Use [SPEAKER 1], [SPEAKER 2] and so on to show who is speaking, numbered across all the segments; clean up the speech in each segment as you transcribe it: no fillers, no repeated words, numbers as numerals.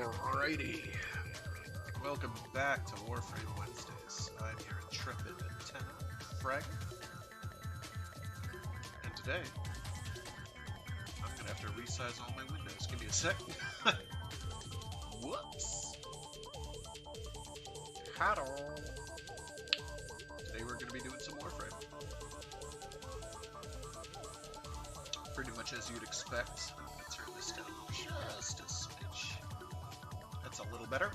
[SPEAKER 1] Alrighty, welcome back to Warframe Wednesdays. I'm your intrepid antenna, Fraggoth, and today I'm gonna have to resize all my windows. Give me a sec. Whoops. Hello. Today we're gonna be doing some Warframe. Pretty much as you'd expect. I'm gonna turn this down just a smidge. That's a little better.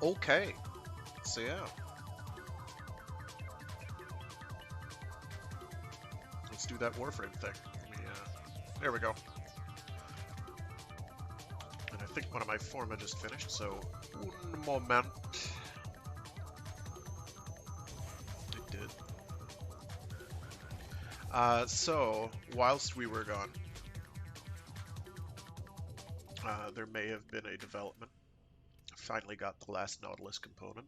[SPEAKER 1] Okay, so yeah. Let's do that Warframe thing. There we go. And I think one of my forma just finished, so un moment. It did. So, whilst we were gone, there may have been a development. Finally got the last Nautilus component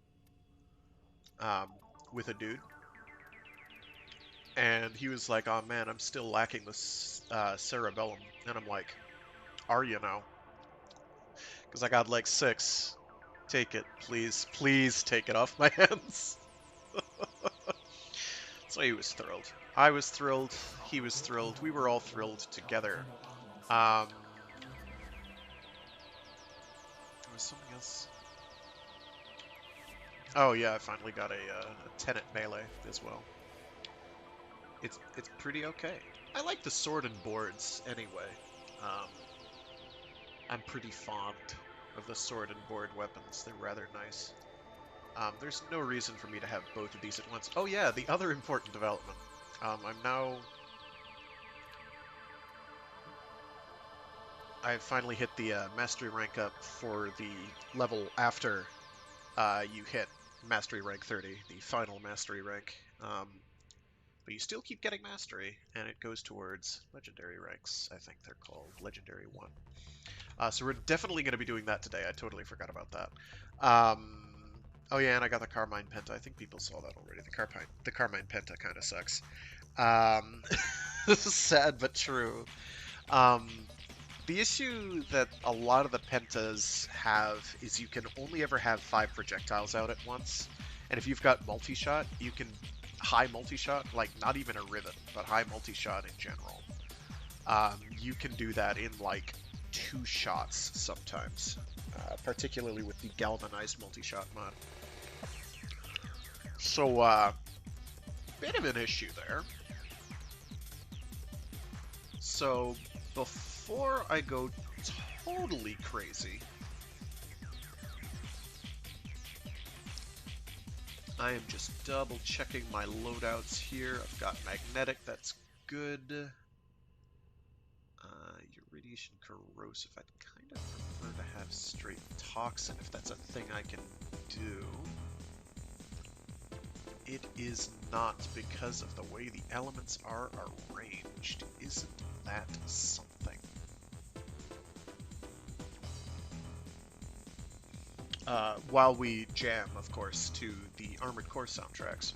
[SPEAKER 1] with a dude, and he was like, "Oh man, I'm still lacking this cerebellum," and I'm like, "Are you now? Because I got like 6. Take it, please, please take it off my hands." So he was thrilled. I was thrilled. He was thrilled. We were all thrilled together. There was something else. Oh yeah, I finally got a tenant melee as well. It's pretty okay. I like the sword and boards anyway. I'm pretty fond of the sword and board weapons. They're rather nice. There's no reason for me to have both of these at once. Oh yeah, the other important development. I've finally hit the mastery rank up for the level after you hit mastery rank 30, the final mastery rank. But you still keep getting mastery, and it goes towards legendary ranks. I think they're called legendary 1. So we're definitely going to be doing that today. I totally forgot about that. Oh yeah, and I got the Carmine Penta. I think people saw that already. The Carmine Penta kind of sucks. Sad but true. The issue that a lot of the pentas have is you can only ever have 5 projectiles out at once. And if you've got multi-shot, you can high multi-shot, like not even a rivet, but high multi-shot in general. You can do that in like 2 shots sometimes, particularly with the galvanized multi-shot mod. So, bit of an issue there. So, before I go totally crazy, I am just double checking my loadouts here. I've got magnetic, that's good. Irradiation corrosive, I'd kind of prefer to have straight toxin if that's a thing I can do. It is not because of the way the elements are arranged. Isn't that something? While we jam, of course, to the Armored Core soundtracks.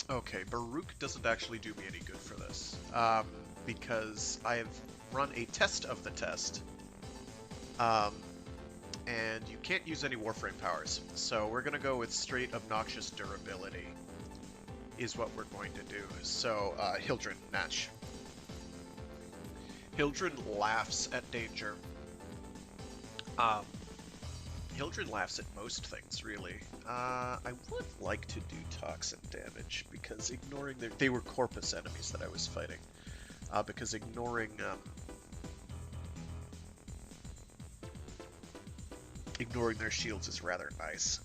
[SPEAKER 1] Okay, Baruch doesn't actually do me any good for this, because I have run a test of the test, and you can't use any Warframe powers, so we're going to go with straight obnoxious durability, is what we're going to do. So, Hildren, Natch. Hildren laughs at danger. Hildren laughs at most things, really. I would like to do toxin damage, because ignoring they were corpus enemies that I was fighting. Because ignoring their shields is rather nice.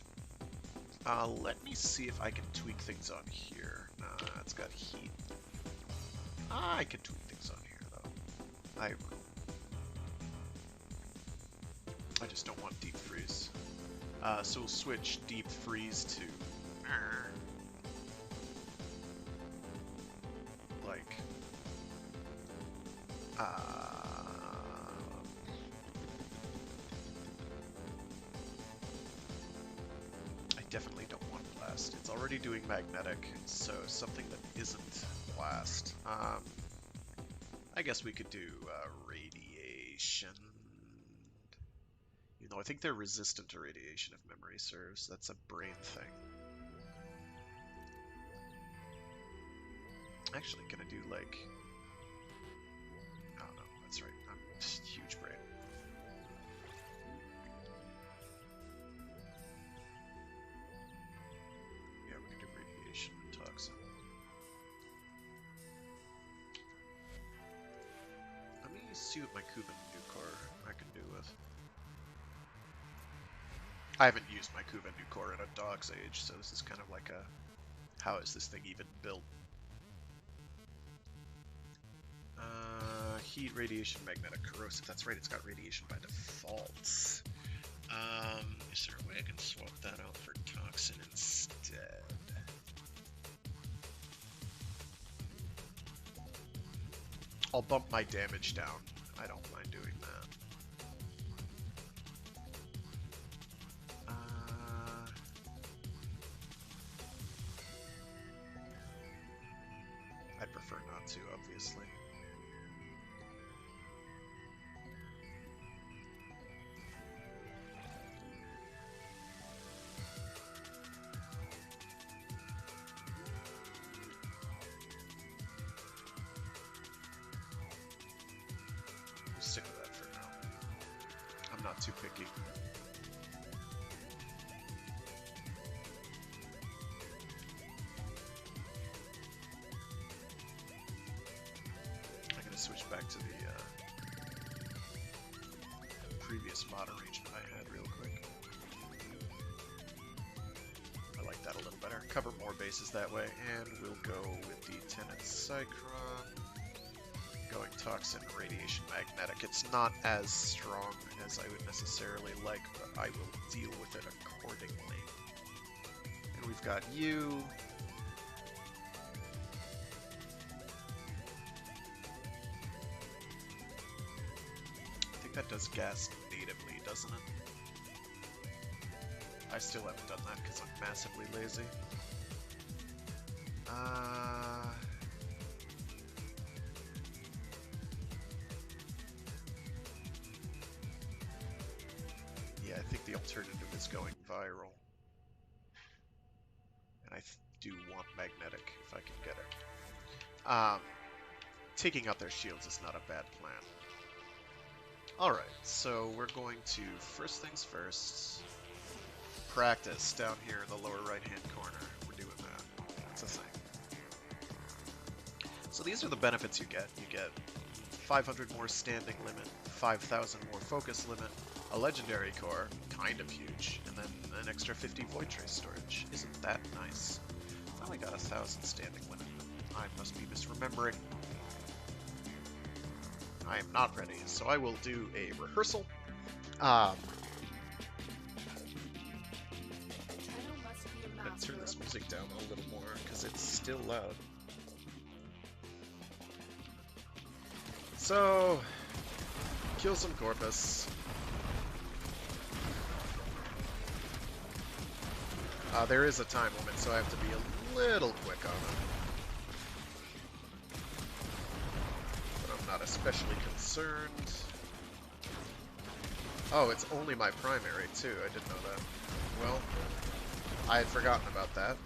[SPEAKER 1] Let me see if I can tweak things on here. It's got heat. I can tweak things on here, though. I just don't want deep freeze. So we'll switch deep freeze to like I definitely don't want blast. It's already doing magnetic, so something that isn't blast. I guess we could do radiation. You know, I think they're resistant to radiation if memory serves. That's a brain thing. Actually, can I do like... Oh no, that's right. I'm huge brain. Yeah, we can do radiation and toxin. Let me see what my Kuban Nucor I can do with. I haven't used my Kuban Nucor in a dog's age, so this is kind of like a... How is this thing even built? Heat, radiation, magnetic, corrosive. That's right, it's got radiation by default. Is there a way I can swap that out for toxin instead? I'll bump my damage down. I don't mind doing that. I'd prefer not to, obviously. We'll stick with that for now. I'm not too picky. Switch back to the previous mod arrangement I had real quick. I like that a little better. Cover more bases that way, and we'll go with the Tenant Cycron. Going Toxin, Radiation, Magnetic. It's not as strong as I would necessarily like, but I will deal with it accordingly. And we've got you. That does gas natively, doesn't it? I still haven't done that because I'm massively lazy. Yeah, I think the alternative is going viral. And I do want magnetic if I can get it. Taking out their shields is not a bad plan. Alright, so we're going to, first things first, practice down here in the lower right-hand corner. We're doing that. That's a thing. So these are the benefits you get. You get 500 more standing limit, 5,000 more focus limit, a legendary core, kind of huge, and then an extra 50 void trace storage. Isn't that nice? I only got 1,000 standing limit. I must be misremembering. I am not ready, so I will do a rehearsal. I'm gonna turn this music down a little more because it's still loud. So, kill some Corpus. There is a time limit, so I have to be a little quick on it. Not especially concerned. Oh, it's only my primary too. I didn't know that. Well, I had forgotten about that.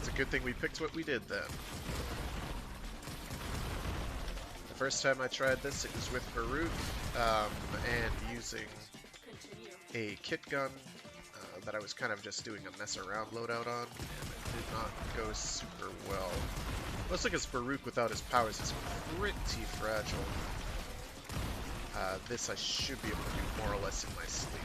[SPEAKER 1] It's a good thing we picked what we did then. The first time I tried this, it was with Baruch, and using a kit gun that I was kind of just doing a mess around loadout on, and it did not go super well. Mostly because Baruch without his powers is pretty fragile. This I should be able to do more or less in my sleep.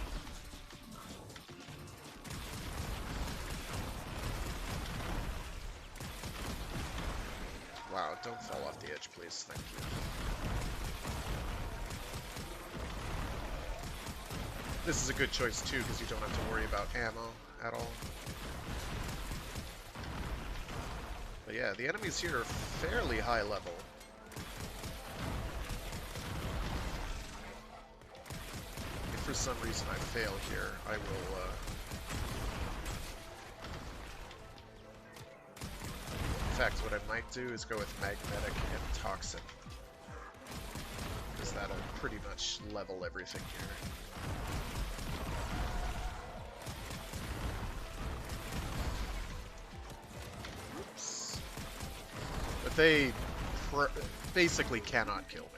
[SPEAKER 1] Wow, don't fall off the edge, please. Thank you. This is a good choice too, because you don't have to worry about ammo at all. But yeah, the enemies here are fairly high level. If for some reason I fail here, I will fact, what I might do is go with Magnetic and Toxin, because that'll pretty much level everything here. Oops. But they basically cannot kill me.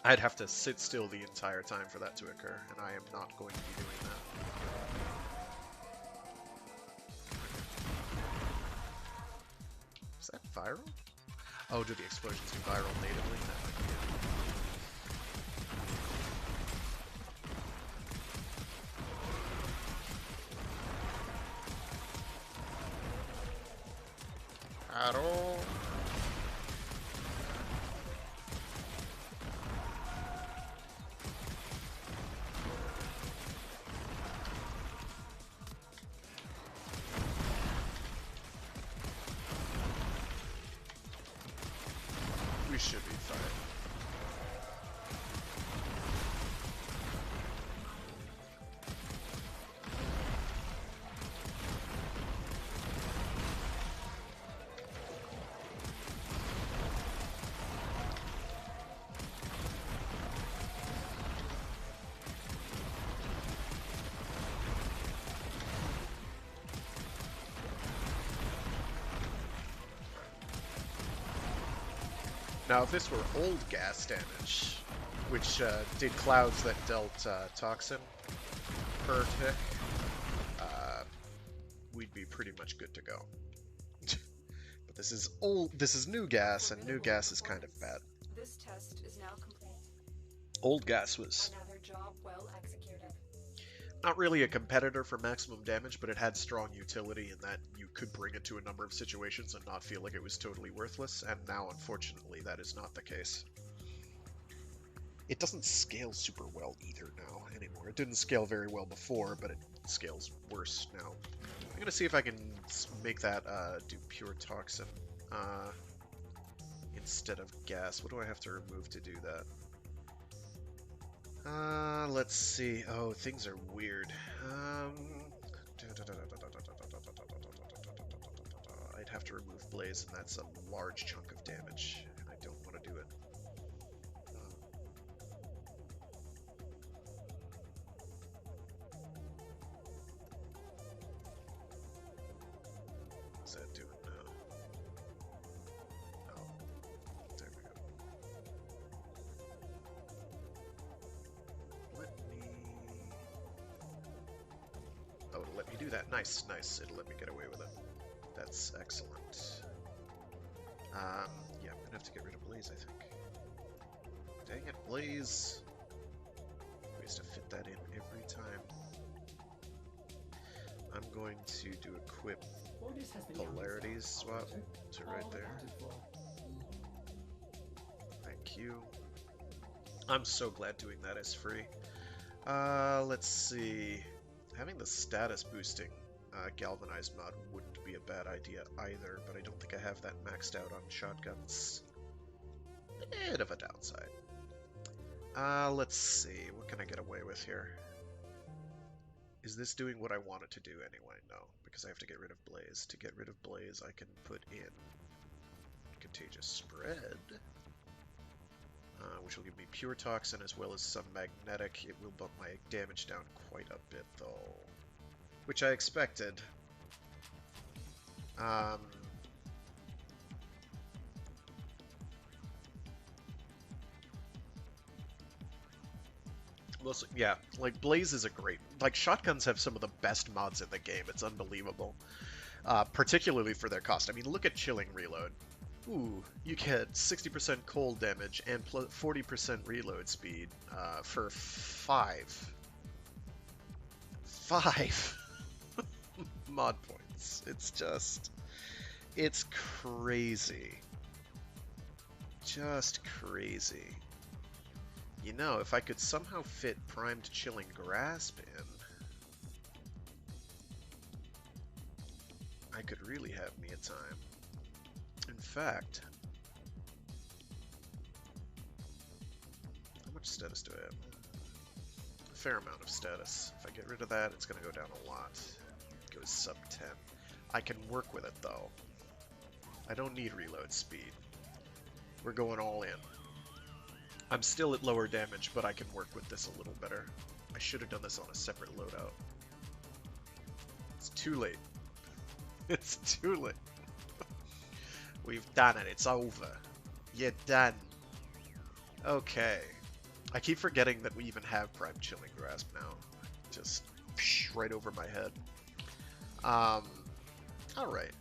[SPEAKER 1] I'd have to sit still the entire time for that to occur, and I am not going to be doing that. Is that viral? Oh, do the explosions do viral natively? That might be it. Arrow. We should be fine. Now, if this were old gas damage, which did clouds that dealt toxin per tick, we'd be pretty much good to go. But this is old. This is new gas, and new gas is kind of bad.
[SPEAKER 2] This test is now complete.
[SPEAKER 1] Old gas was
[SPEAKER 2] Another job well executed.
[SPEAKER 1] not really a competitor for maximum damage, but it had strong utility in that you could bring it to a number of situations and not feel like it was totally worthless, and now, unfortunately, that is not the case. It doesn't scale super well either now anymore. It didn't scale very well before, but it scales worse now. I'm gonna see if I can make that do pure toxin instead of gas. What do I have to remove to do that? Let's see. Oh, things are weird. I'd have to remove Blaze, and that's a large chunk of damage, and I don't want to do it. What's that doing now? Oh, there we go. Oh, it'll let me do that. Nice, nice. It'll let me get away with it. That's excellent. Yeah, I'm gonna have to get rid of Blaze, I think. Dang it, Blaze! Ways to fit that in every time. I'm going to do equip polarities swap to right there. Thank you. I'm so glad doing that is free. Let's see. Having the status boosting galvanized mod wouldn't be a bad idea either, but I don't think I have that maxed out on shotguns. Bit of a downside. Let's see. What can I get away with here? Is this doing what I want it to do anyway? No, because I have to get rid of Blaze. To get rid of Blaze, I can put in Contagious Spread, which will give me pure toxin as well as some magnetic. It will bump my damage down quite a bit, though, which I expected. Mostly, yeah, like Blaze is a great, like shotguns have some of the best mods in the game. It's unbelievable, particularly for their cost. I mean, look at Chilling Reload. Ooh, you get 60% cold damage and 40% reload speed for 5 mod points. It's crazy. Just crazy. You know, if I could somehow fit Primed Chilling Grasp in, I could really have me a time. In fact, how much status do I have? A fair amount of status. If I get rid of that, it's going to go down a lot. It goes sub 10. I can work with it, though. I don't need reload speed. We're going all in. I'm still at lower damage, but I can work with this a little better. I should have done this on a separate loadout. It's too late. It's too late. We've done it. It's over. You're done. Okay. I keep forgetting that we even have Prime Chilling Grasp now. Just right over my head. Alright.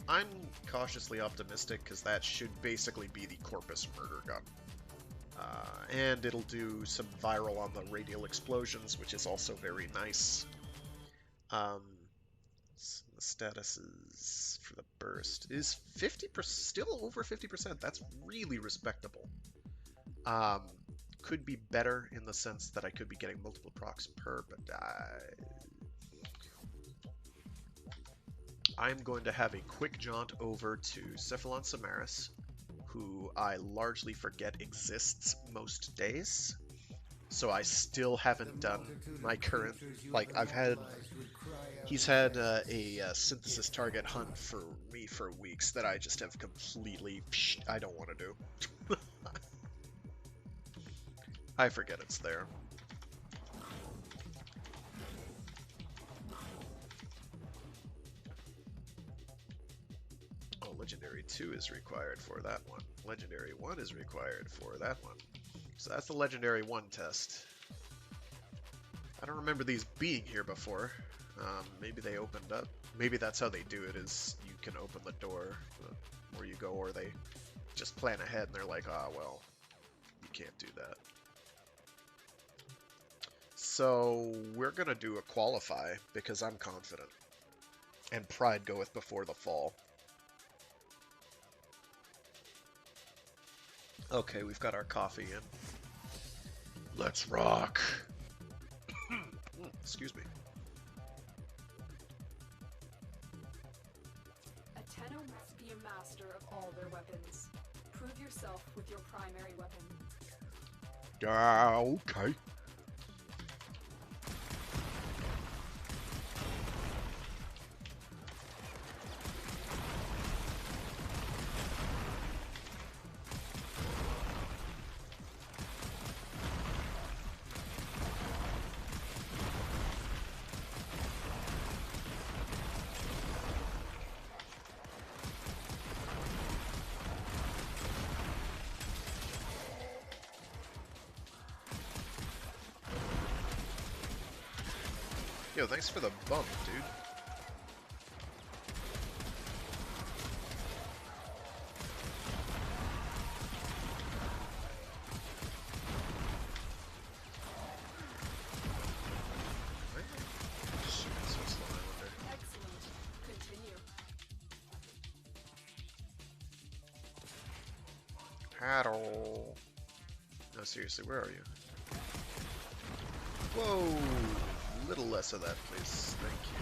[SPEAKER 1] I'm cautiously optimistic because that should basically be the Corpus Murder Gun. And it'll do some viral on the radial explosions, which is also very nice. The statuses for the burst is 50%, still over 50%. That's really respectable. Could be better in the sense that I could be getting multiple procs per, but I'm going to have a quick jaunt over to Cephalon Samaris, who I largely forget exists most days. So I still haven't done my current, like, he's had a synthesis target hunt for me for weeks that I just have completely, I don't want to do. I forget it's there. Oh, Legendary 2 is required for that one. Legendary 1 is required for that one. So that's the Legendary 1 test. I don't remember these being here before. Maybe they opened up. Maybe that's how they do it, is you can open the door where you go, or they just plan ahead and they're like, ah, well, you can't do that. So we're going to do a qualify because I'm confident. And pride goeth before the fall. Okay, we've got our coffee in. Let's rock. Excuse me.
[SPEAKER 2] A Tenno must be a master of all their weapons. Prove yourself with your primary weapon.
[SPEAKER 1] Okay. Yo, thanks for the bump, dude.
[SPEAKER 2] Excellent. Continue.
[SPEAKER 1] Paddle. No, seriously, where are you? Whoa! A little less of that, please. Thank you.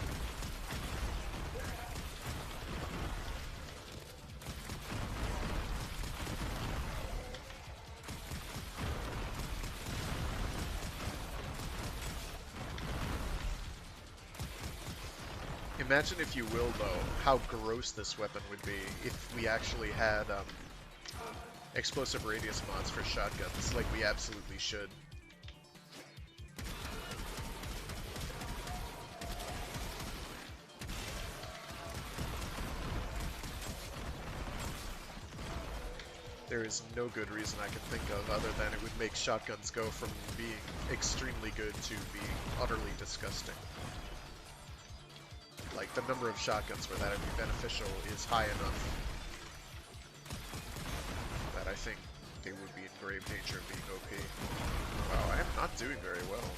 [SPEAKER 1] Imagine, if you will, though, how gross this weapon would be if we actually had explosive radius mods for shotguns, like we absolutely should. There is no good reason I can think of other than it would make shotguns go from being extremely good to being utterly disgusting. Like, the number of shotguns where that would be beneficial is high enough that I think they would be in grave danger of being OP. Wow, I am not doing very well.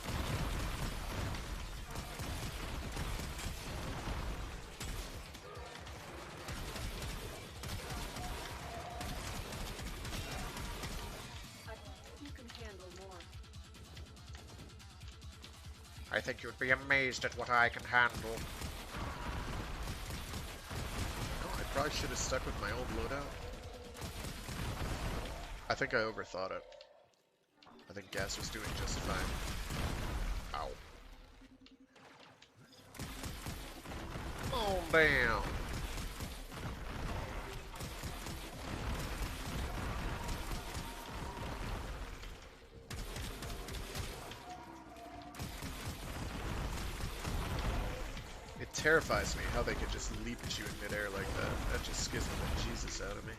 [SPEAKER 2] You can handle more.
[SPEAKER 1] I think you'd be amazed at what I can handle. Oh, I probably should have stuck with my old loadout. I think I overthought it. I think gas was doing just fine. Ow. Oh, bam! terrifies me how they can just leap at you in midair like that. That just scares the Jesus out of me.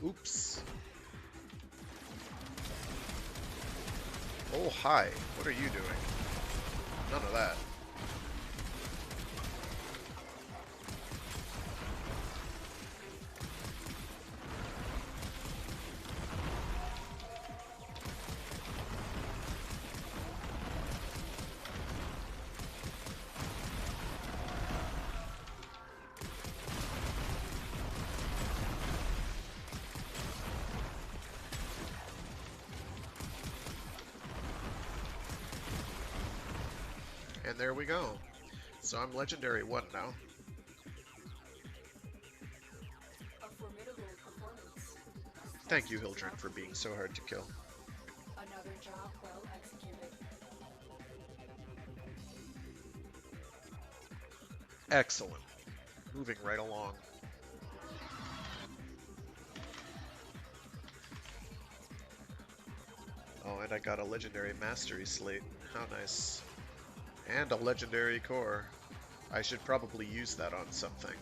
[SPEAKER 1] Oops. Oh, hi. What are you doing? None of that. And there we go. So I'm Legendary 1 now.
[SPEAKER 2] A formidable performance.
[SPEAKER 1] Thank you, Hildren, for being so hard to kill.
[SPEAKER 2] Another job well executed.
[SPEAKER 1] Excellent. Moving right along. Oh, and I got a Legendary Mastery Slate. How nice. And a Legendary Core. I should probably use that on something.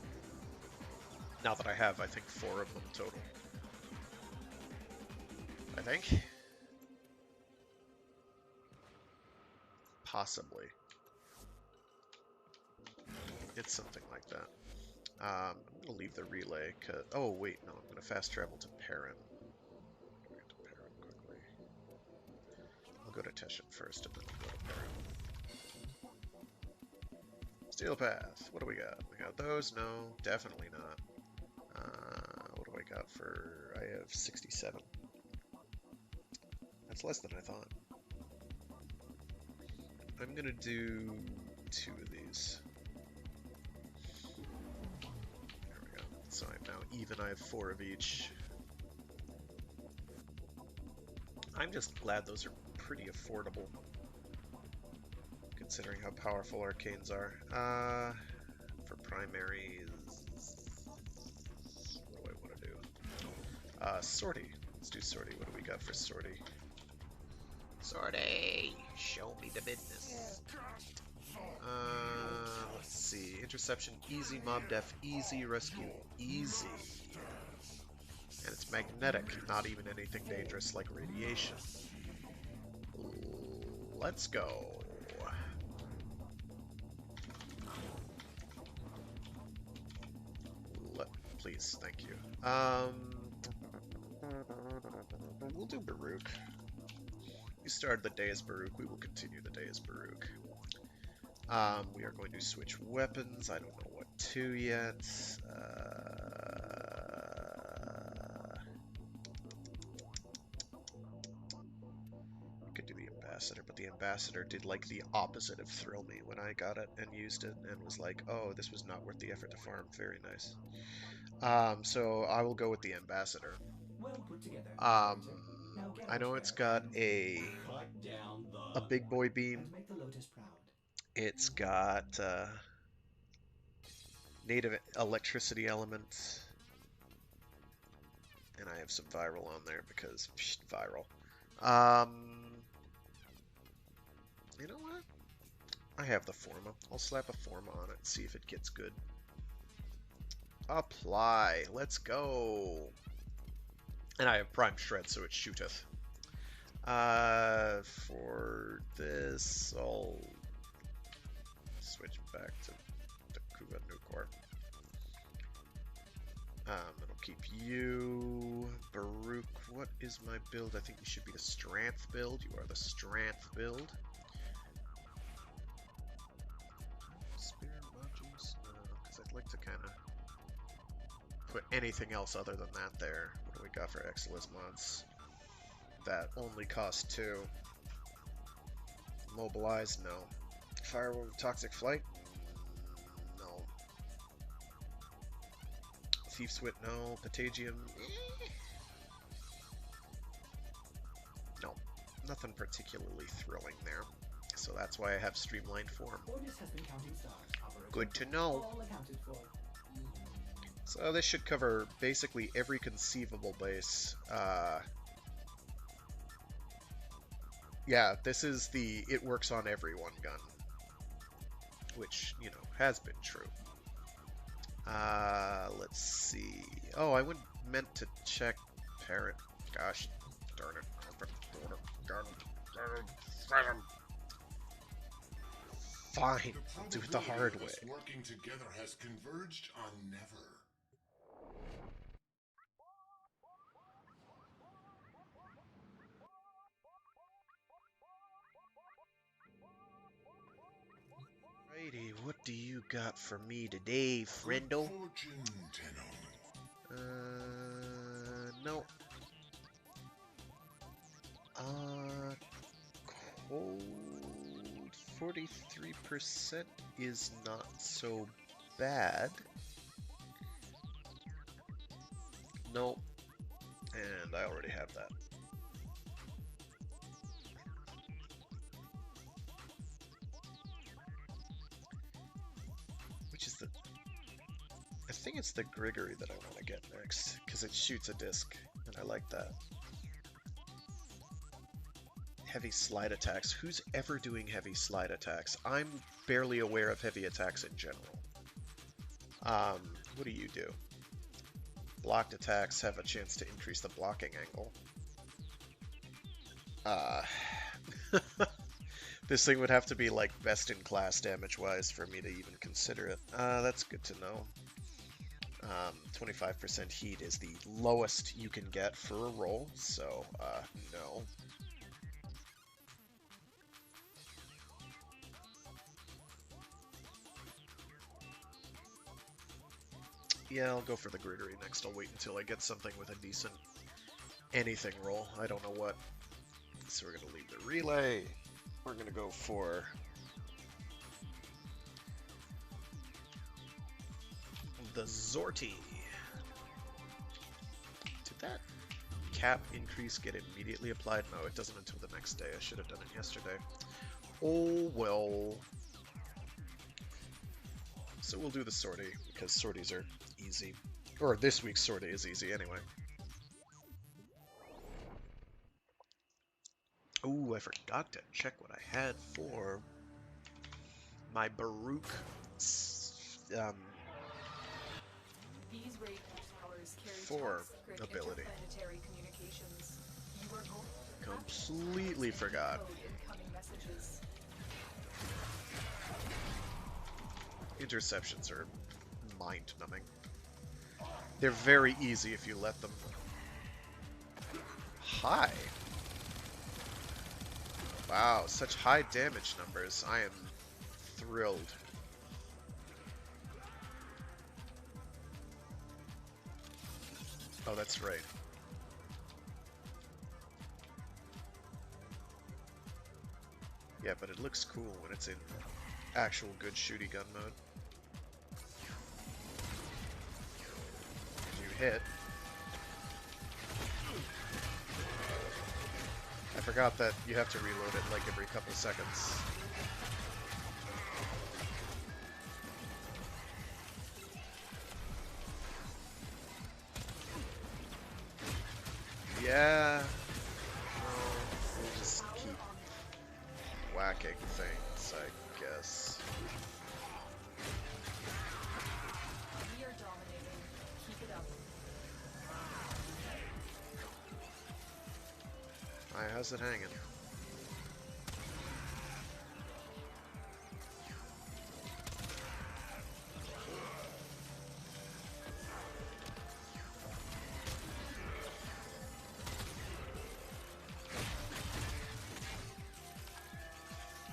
[SPEAKER 1] Now that I have, I think, 4 of them total. I think? Possibly. It's something like that. I'm going to leave the relay, cause... Oh, wait, no, I'm going to fast travel to Perrin. Get to Perrin quickly. I'll go to Teshin first, and then I'll go to Perrin. Steel Path, what do we got? We got those? No, definitely not. What do I got for... I have 67. That's less than I thought. I'm gonna do 2 of these. There we go. So I'm now even. I have 4 of each. I'm just glad those are pretty affordable, considering how powerful arcanes are. For primaries, what do I want to do? Sortie. Let's do Sortie. What do we got for Sortie? Sortie, show me the business. Let's see. Interception, easy. Mob def, easy. Rescue, easy. And it's magnetic, not even anything dangerous like radiation. Let's go. Please, thank you. We'll do Baruch. We started the day as Baruch. We will continue the day as Baruch. We are going to switch weapons. I don't know what to yet. We could do the Ambassador, but the Ambassador did like the opposite of thrill me when I got it and used it, and was like, oh, this was not worth the effort to farm. Very nice. So I will go with the Ambassador.
[SPEAKER 3] Well put together.
[SPEAKER 1] I know it's got a big boy beam.
[SPEAKER 3] And make the Lotus proud.
[SPEAKER 1] It's got native electricity element, and I have some viral on there because viral. You know what? I have the Forma. I'll slap a Forma on it and see if it gets good. Apply. Let's go. And I have Prime Shred, so it shooteth. For this, I'll switch back to the Kuva Nukor. It'll keep you. Baruch, what is my build? I think you should be the Strength build. You are the Strength build. Spear Magis? No, because I'd like to kind of put anything else other than that there. What do we got for Exilus mods? That only cost 2. Mobilize? No. Firewall Toxic Flight? No. Thief's Wit? No. Patagium? No. nothing particularly thrilling there. So that's why I have streamlined form.
[SPEAKER 3] Sorties has been counting stars, operator.
[SPEAKER 1] Good to know.
[SPEAKER 3] All accounted for.
[SPEAKER 1] So this should cover basically every conceivable base. Yeah, this is the it works on everyone gun, which, you know, has been true. Let's see. Oh, I meant to check parent. Gosh, darn it. Fine, I'll do it the hard way.
[SPEAKER 4] Working together has converged on never.
[SPEAKER 1] Righty, what do you got for me today, friendo?
[SPEAKER 4] Fortune, Tenno.
[SPEAKER 1] No. Cold 43% is not so bad. Nope. And I already have that. Which is the... I think it's the Grigory that I want to get next, because it shoots a disc, and I like that. Heavy slide attacks. Who's ever doing heavy slide attacks? I'm barely aware of heavy attacks in general. What do you do? Blocked attacks have a chance to increase the blocking angle. This thing would have to be like best in class damage-wise for me to even consider it. That's good to know. 25% heat is the lowest you can get for a roll, so no. Yeah, I'll go for the Grigory next. I'll wait until I get something with a decent anything roll. I don't know what. So we're going to leave the relay. We're going to go for the Sortie. Did that cap increase get immediately applied? No, it doesn't until the next day. I should have done it yesterday. Oh, well. So we'll do the Sortie, because Sorties are easy. Or this week's Sortie is easy anyway. Oh, I forgot to check what I had for my Baruch
[SPEAKER 2] These raid towers carry
[SPEAKER 1] 4
[SPEAKER 2] top secret
[SPEAKER 1] ability.
[SPEAKER 2] interplanetary communications. You are
[SPEAKER 1] Completely forgot.
[SPEAKER 2] incoming messages.
[SPEAKER 1] Interceptions are mind-numbing. They're very easy if you let them. Hi. Wow, such high damage numbers. I am thrilled. Oh, that's right. Yeah, but it looks cool when it's in actual good shooty gun mode. You hit. I forgot that you have to reload it like every couple seconds. Yeah. We'll just keep whacking things, I guess.
[SPEAKER 2] We are dominating. Keep it up.
[SPEAKER 1] Alright, how's it hanging?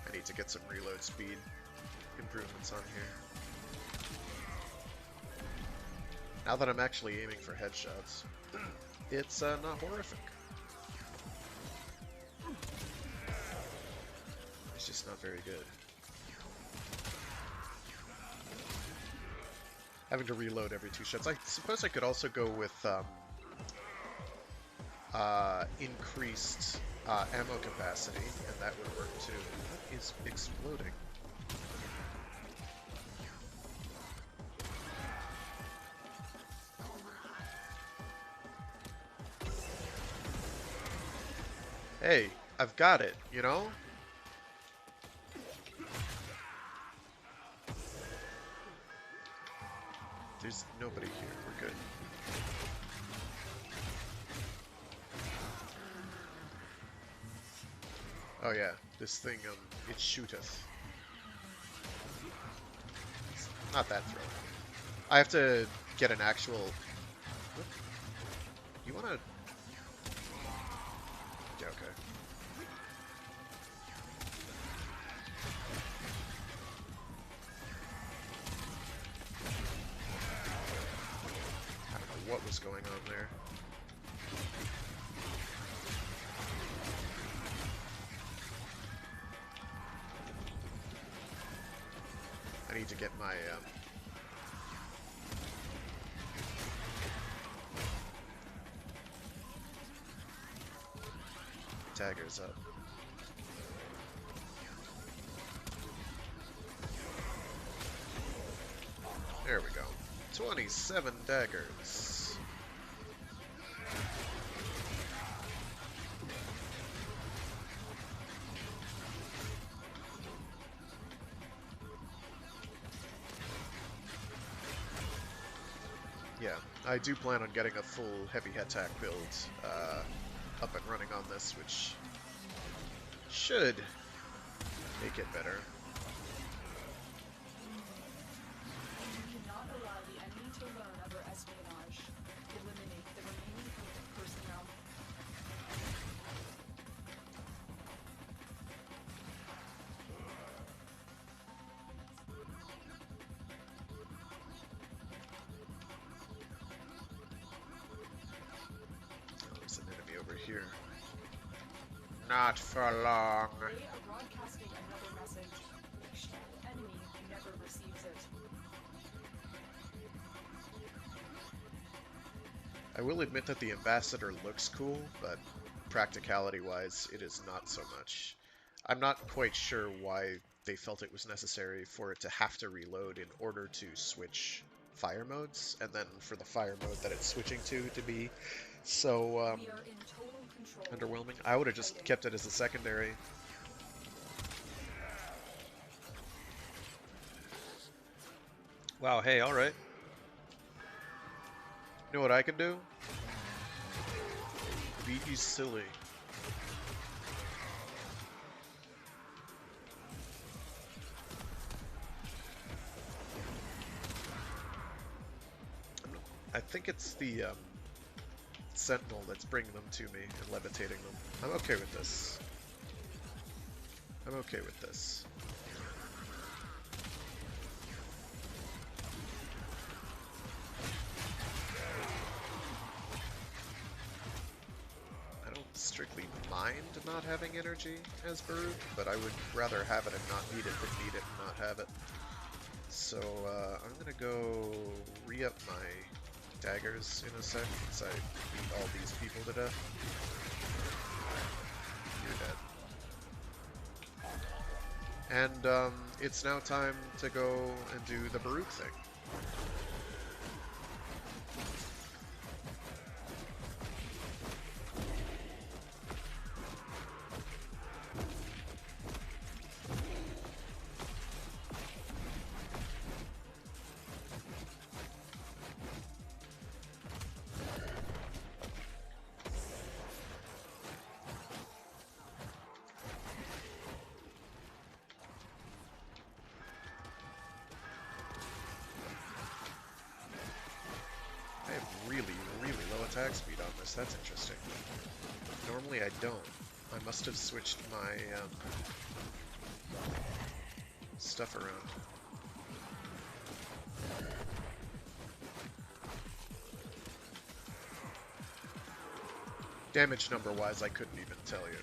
[SPEAKER 1] I need to get some reload speed improvements on here. Now that I'm actually aiming for headshots, it's not horrific. It's just not very good. Having to reload every 2 shots. I suppose I could also go with increased ammo capacity, and that would work too. What is exploding? Hey, I've got it, you know? There's nobody here. We're good. Oh yeah, this thing, it shooteth. It's not that throwing. I have to get an actual... What? You wanna... Yeah, okay. I don't know what was going on there. I need to get my, daggers up. There we go. 27 daggers. Yeah, I do plan on getting a full heavy attack build up and running on this, which should make it better.
[SPEAKER 2] Do not allow the enemy to learn of your espionage. Eliminate the remaining personnel.
[SPEAKER 1] Oh, there's an enemy over here. Not for long.
[SPEAKER 2] They are broadcasting another message. The enemy never receives it.
[SPEAKER 1] I will admit that the ambassador looks cool, but practicality-wise, it is not so much. I'm not quite sure why they felt it was necessary for it to have to reload in order to switch fire modes, and then for the fire mode that it's switching to be so
[SPEAKER 2] We are in total control.
[SPEAKER 1] underwhelming. I would have just kept it as a secondary. Wow, hey, alright. You know what I can do? Beat you silly. I think it's the Sentinel that's bringing them to me and levitating them. I'm okay with this. I'm okay with this. I don't strictly mind not having energy as Baruch, but I would rather have it and not need it than need it and not have it. So I'm gonna go re-up my daggers in a sec, since I beat all these people to death. You're dead. And it's now time to go and do the Baruch thing. I have really, really low attack speed on this. That's interesting. Normally I don't. I must have switched my stuff around. Damage number wise, I couldn't even tell you.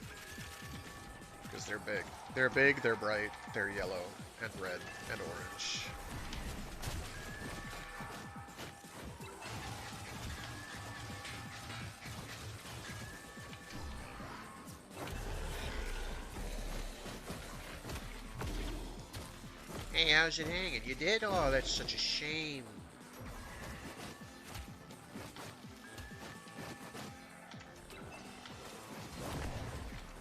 [SPEAKER 1] Because they're big. They're big, they're bright, they're yellow, and red, and orange. Hey, how's it hanging? You did? Oh, that's such a shame.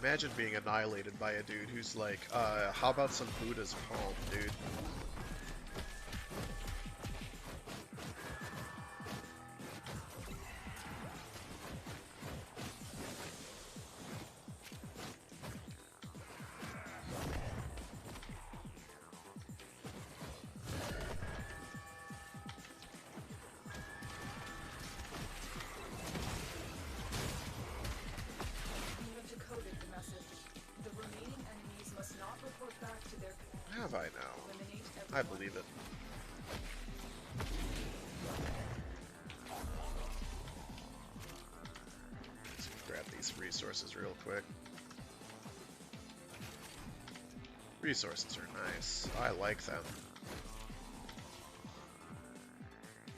[SPEAKER 1] Imagine being annihilated by a dude who's like, how about some Buddha's palm, dude?
[SPEAKER 2] You have decoded the message. The remaining enemies must not report back to their command.
[SPEAKER 1] Have I now?
[SPEAKER 2] Eliminate
[SPEAKER 1] I
[SPEAKER 2] everyone.
[SPEAKER 1] believe it. Let's grab these resources real quick. Resources are nice. I like them.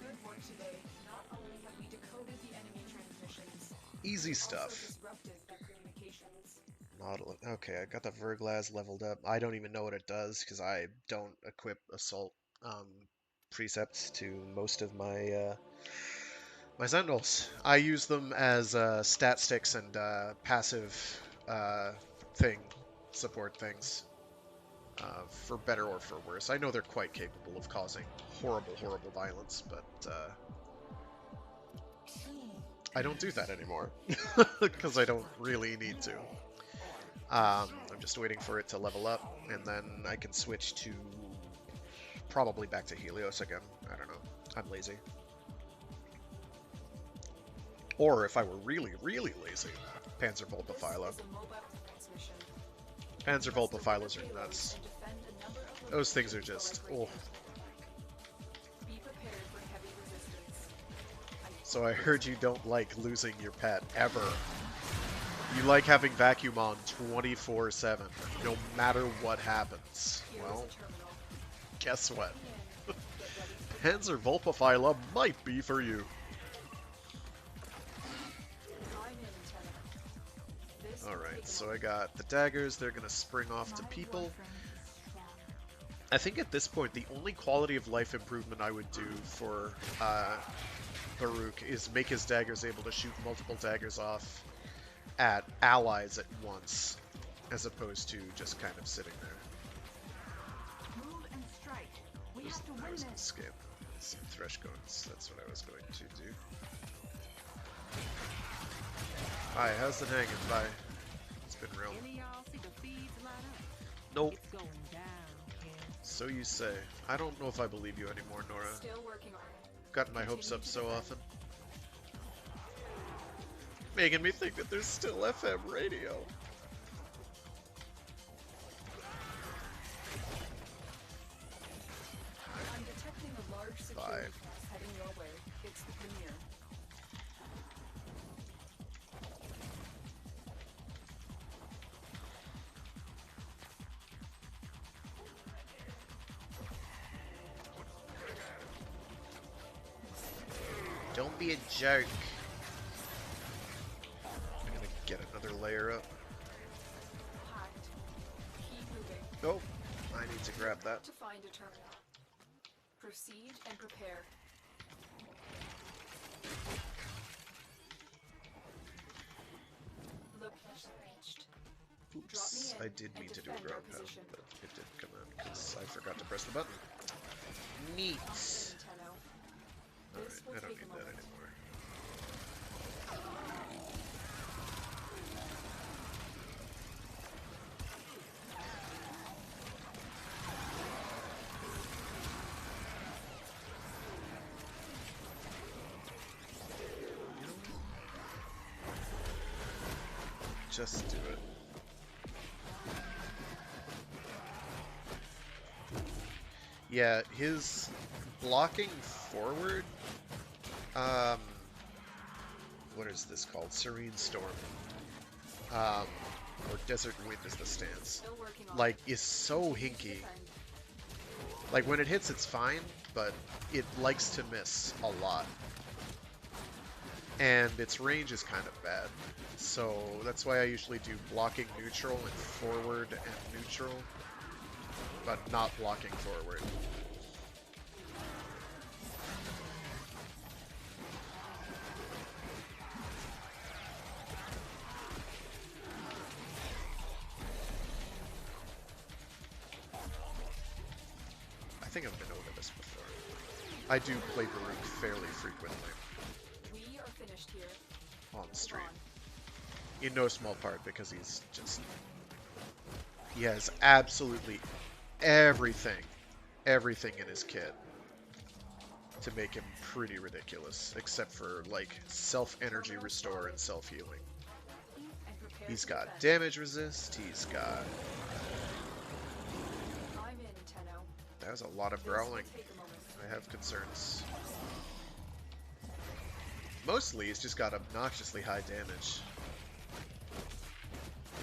[SPEAKER 2] Good work today. Not only have we decoded the enemy transmissions,
[SPEAKER 1] Easy
[SPEAKER 2] we've also
[SPEAKER 1] stuff.
[SPEAKER 2] disrupted their communications.
[SPEAKER 1] Okay, I got the Verglas leveled up. I don't even know what it does because I don't equip assault precepts to most of my my Sentinels. I use them as stat sticks and passive uh, thing support things. For better or for worse. I know they're quite capable of causing horrible, horrible violence, but I don't do that anymore because I don't really need to. I'm just waiting for it to level up, and then I can switch to probably back to Helios again. I don't know. I'm lazy. Or if I were really, really lazy, Panzer Vulpaphyla.
[SPEAKER 2] This is a mobile transmission.
[SPEAKER 1] Panzer
[SPEAKER 2] Press the
[SPEAKER 1] Vulpaphylas
[SPEAKER 2] weather
[SPEAKER 1] are
[SPEAKER 2] payload
[SPEAKER 1] nuts.
[SPEAKER 2] and defend a number of
[SPEAKER 1] Those things are
[SPEAKER 2] locations
[SPEAKER 1] just,
[SPEAKER 2] below
[SPEAKER 1] oh.
[SPEAKER 2] gradient. Be prepared for heavy resistance.
[SPEAKER 1] So I heard you don't like losing your pet, ever. You like having vacuum on 24/7, no matter what happens.
[SPEAKER 2] Here
[SPEAKER 1] Well,
[SPEAKER 2] is a terminal.
[SPEAKER 1] guess what?
[SPEAKER 2] Get ready for
[SPEAKER 1] Panzer Vulpaphyla might be for you.
[SPEAKER 2] I'm in, Tenno. This will
[SPEAKER 1] Alright,
[SPEAKER 2] take a
[SPEAKER 1] so I
[SPEAKER 2] moment.
[SPEAKER 1] got the daggers. They're gonna spring off to people. I think at this point, the only quality of life improvement I would do for Baruch is make his daggers able to shoot multiple daggers off at allies at once, as opposed to just kind of sitting there.
[SPEAKER 5] Move and strike. We have to
[SPEAKER 1] I
[SPEAKER 5] win
[SPEAKER 1] was gonna
[SPEAKER 5] this.
[SPEAKER 1] skip some thresh guns. That's what I was going to do. Hi, how's it hanging? Bye. It's been real.
[SPEAKER 5] Any of y'all see the feeds line up?
[SPEAKER 1] Nope.
[SPEAKER 5] It's going down, kid.
[SPEAKER 1] So you say. I don't know if I believe you anymore, Nora.
[SPEAKER 2] Still working on it.
[SPEAKER 1] Gotten my hopes up so often. Making me think that there's still FM radio.
[SPEAKER 2] I'm detecting a large security
[SPEAKER 1] Five.
[SPEAKER 2] force heading your way. It's the Premier.
[SPEAKER 1] Don't be a jerk. I'm gonna get another layer up.
[SPEAKER 2] Hacked. Keep moving.
[SPEAKER 1] Nope. I need to grab that.
[SPEAKER 2] To find a terminal. Proceed and prepare. Location reached. Drop me
[SPEAKER 1] Oops.
[SPEAKER 2] in
[SPEAKER 1] I did
[SPEAKER 2] and
[SPEAKER 1] mean to do a
[SPEAKER 2] defend our
[SPEAKER 1] ground pound,
[SPEAKER 2] position.
[SPEAKER 1] but it didn't come out because I forgot to press the button. Neat.
[SPEAKER 2] Tenno. This
[SPEAKER 1] Alright,
[SPEAKER 2] will
[SPEAKER 1] I don't
[SPEAKER 2] take a
[SPEAKER 1] need that
[SPEAKER 2] moment.
[SPEAKER 1] anymore. Just do it. Yeah, his blocking forward, what is this called? Serene Storm. Or Desert Wind is the stance.
[SPEAKER 2] Still working on
[SPEAKER 1] Like,
[SPEAKER 2] it.
[SPEAKER 1] is so
[SPEAKER 2] Continue to
[SPEAKER 1] hinky.
[SPEAKER 2] defend.
[SPEAKER 1] Like, when it hits, it's fine, but it likes to miss a lot. And its range is kind of bad. So, that's why I usually do blocking neutral and forward and neutral. but not blocking forward. I think I've been over this before. I do play Baruch fairly frequently
[SPEAKER 2] We are finished here.
[SPEAKER 1] on
[SPEAKER 2] Move
[SPEAKER 1] stream.
[SPEAKER 2] on.
[SPEAKER 1] In no small part because he's just... He has absolutely everything in his kit to make him pretty ridiculous, except for, like, self-energy restore and self-healing.
[SPEAKER 2] And prepare
[SPEAKER 1] He's
[SPEAKER 2] to
[SPEAKER 1] got
[SPEAKER 2] defend.
[SPEAKER 1] damage resist, he's got...
[SPEAKER 2] I'm in, Tenno.
[SPEAKER 1] That was a lot of
[SPEAKER 2] This will
[SPEAKER 1] growling.
[SPEAKER 2] take a moment.
[SPEAKER 1] I have concerns. Mostly, he's just got obnoxiously high damage.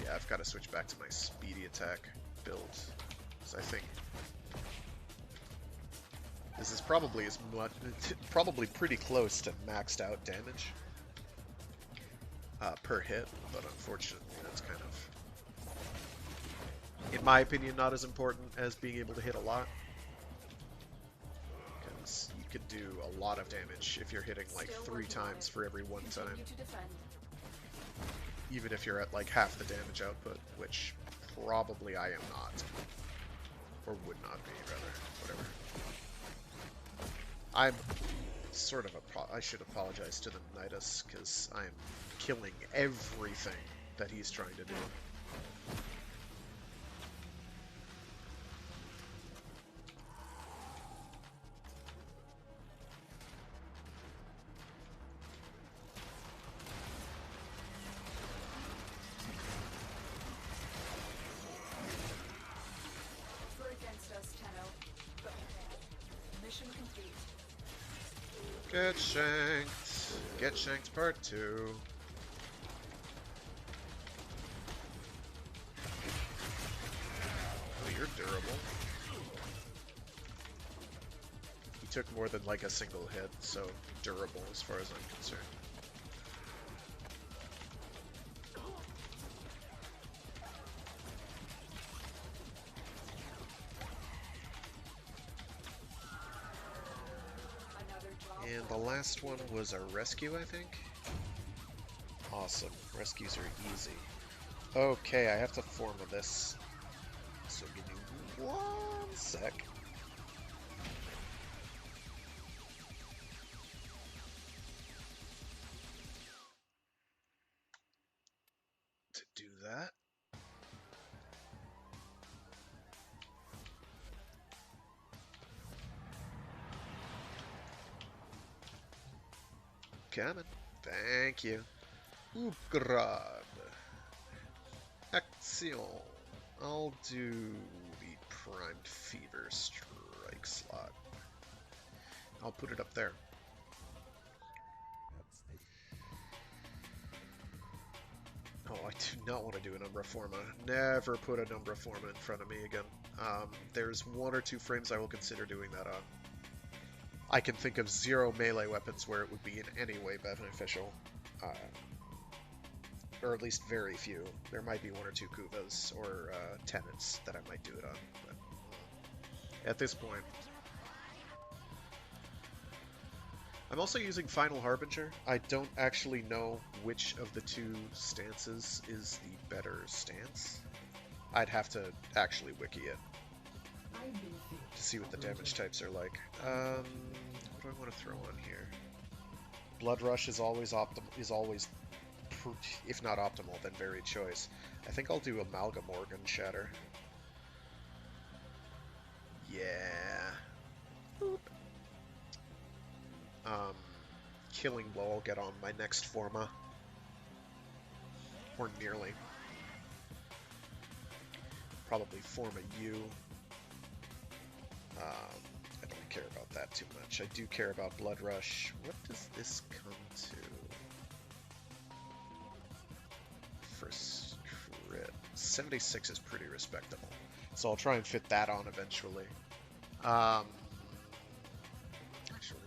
[SPEAKER 1] Yeah, I've got to switch back to my speedy attack build. So I think this is probably as much, probably pretty close to maxed out damage per hit, but unfortunately that's kind of, in my opinion, not as important as being able to hit a lot. Because you could do a lot of damage if you're hitting like
[SPEAKER 2] Still
[SPEAKER 1] 3
[SPEAKER 2] working on
[SPEAKER 1] times
[SPEAKER 2] it.
[SPEAKER 1] for every 1 time.
[SPEAKER 2] Continue to defend.
[SPEAKER 1] Even if you're at like half the damage output, which probably I am not. Or would not be, rather. Whatever. I'm sort of I should apologize to the Nidus, because I'm killing everything that he's trying to do.
[SPEAKER 2] We're against us, Tenno. But we can. Mission complete.
[SPEAKER 1] Get shanked. Get shanked part 2. Oh, you're durable. He took more than like a single hit, so durable as far as I'm concerned.
[SPEAKER 2] Another drop.
[SPEAKER 1] And the last one was a rescue, I think? Awesome. Rescues are easy. Okay, I have to form of this. So give me 1 sec. To do that. Coming. Thank you. Upgrade. Action. I'll do the Primed Fever Strike slot. I'll put it up there. Oh, I do not want to do an Umbra Forma. Never put an Umbra Forma in front of me again. There's 1 or 2 frames I will consider doing that on. I can think of 0 melee weapons where it would be in any way beneficial. Or at least very few. There might be 1 or 2 Kuvas or Tenets that I might do it on. But at this point... I'm also using Final Harbinger. I don't actually know which of the 2 stances is the better stance. I'd have to actually wiki it to see what the damage types are like. What do I want to throw on here? Blood Rush is always if not optimal, then very choice. I think I'll do Amalgam Organ Shatter. Yeah. Boop. Killing Blow I'll get on my next Forma. Or nearly. Probably Forma U. I don't care about that too much. I do care about Blood Rush. What does this come to? First crit. 76 is pretty respectable. So I'll try and fit that on eventually. Actually,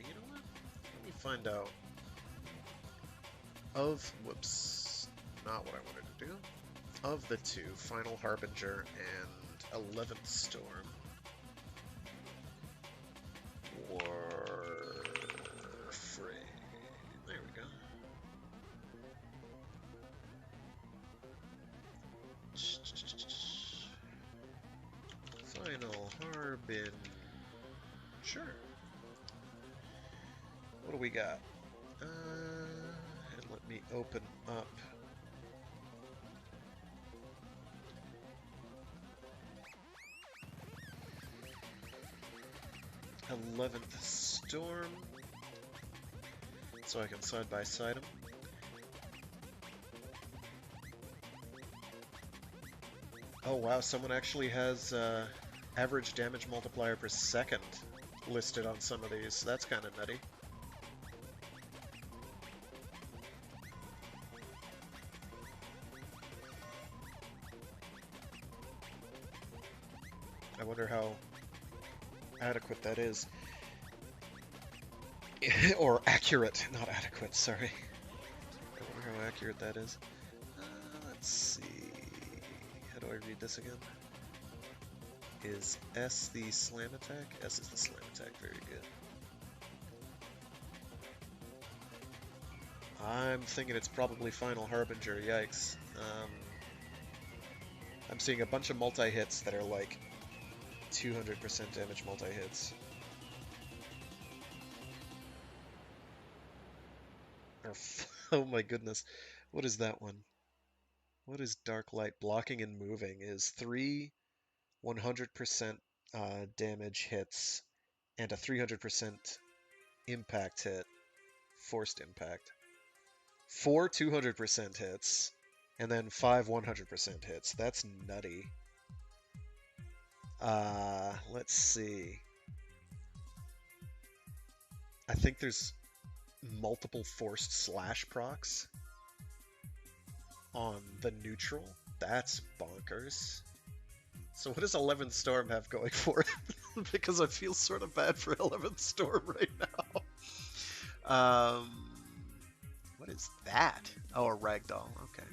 [SPEAKER 1] you know what? Let me find out. Whoops. Not what I wanted to do. Of the 2, Final Harbinger and 11th Storm. Warframe. There we go. Final Harbin. Sure. What do we got? And let me open up. '11th Storm, so I can side by side them. Oh wow, someone actually has average damage multiplier per second listed on some of these. That's kind of nutty. I wonder how adequate that is. Or accurate, not adequate, sorry. I wonder how accurate that is. Let's see. How do I read this again? Is S the slam attack? S is the slam attack, very good. I'm thinking it's probably Final Harbinger, yikes. I'm seeing a bunch of multi-hits that are like 200% damage multi-hits. Oh my goodness. What is that one? What is Dark Light? Blocking and moving is 3 100% damage hits and a 300% impact hit. Forced impact. 4 200% hits and then 5 100% hits. That's nutty. Let's see. I think there's multiple forced slash procs on the neutral. That's bonkers. So what does 11th Storm have going for it? Because I feel sort of bad for 11th Storm right now. What is that? Oh, a ragdoll. Okay.